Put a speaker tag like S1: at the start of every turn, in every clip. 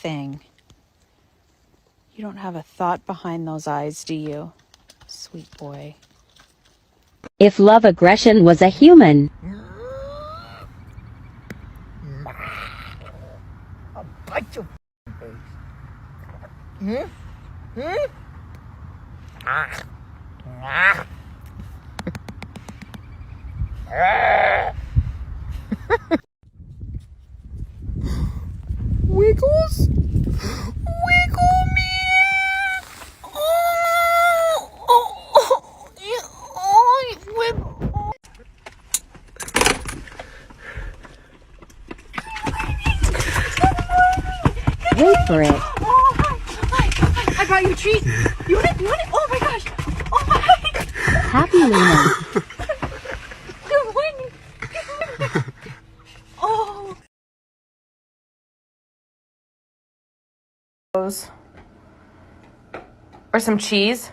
S1: anything. You don't have a thought behind those eyes, do you? Sweet boy.
S2: If love aggression was a human.
S3: I'll bite your face. Wiggles? Wiggle me!
S2: Wait for it.
S4: I got you a treat. You want it? You want it? Oh my gosh. Oh my.
S2: Happy Luna.
S4: Good morning. Good morning. Oh.
S5: Or some cheese.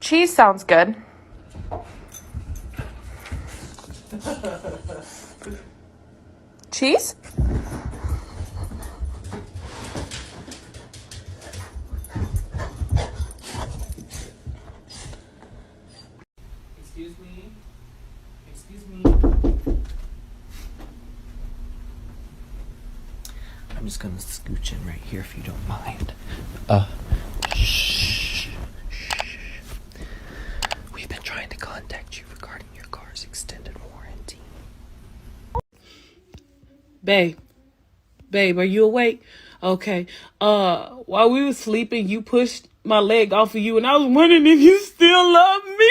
S5: Cheese sounds good. Cheese?
S6: Excuse me? Excuse me? I'm just gonna scooch in right here if you don't mind. Shh. We've been trying to contact you regarding your car's extended warranty.
S7: Babe, are you awake? Okay. While we were sleeping, you pushed my leg off of you, and I was wondering if you still love me.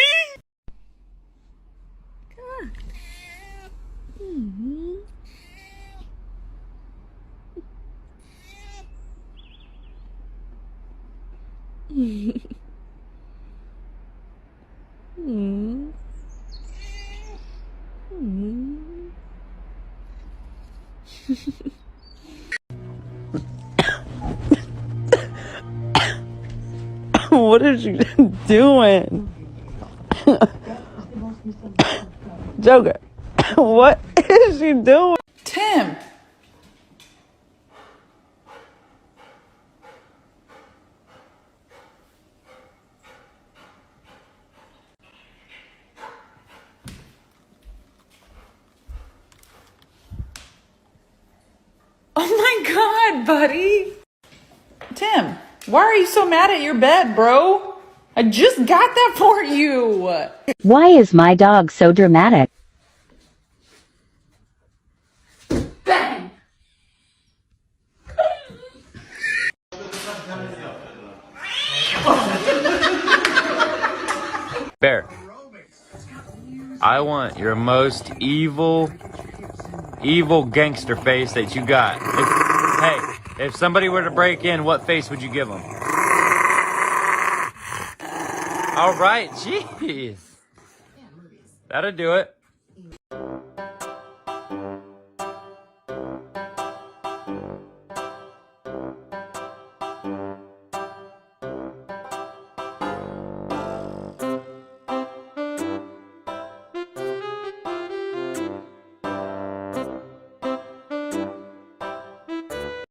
S7: What is she doing? Joker, what is she doing?
S5: Tim! Oh my god, buddy! Tim, why are you so mad at your bed, bro? I just got that for you!
S2: Why is my dog so dramatic?
S4: Bang.
S8: Bear, I want your most evil gangster face that you got. If somebody were to break in, what face would you give them? All right, jeez. That'll do it.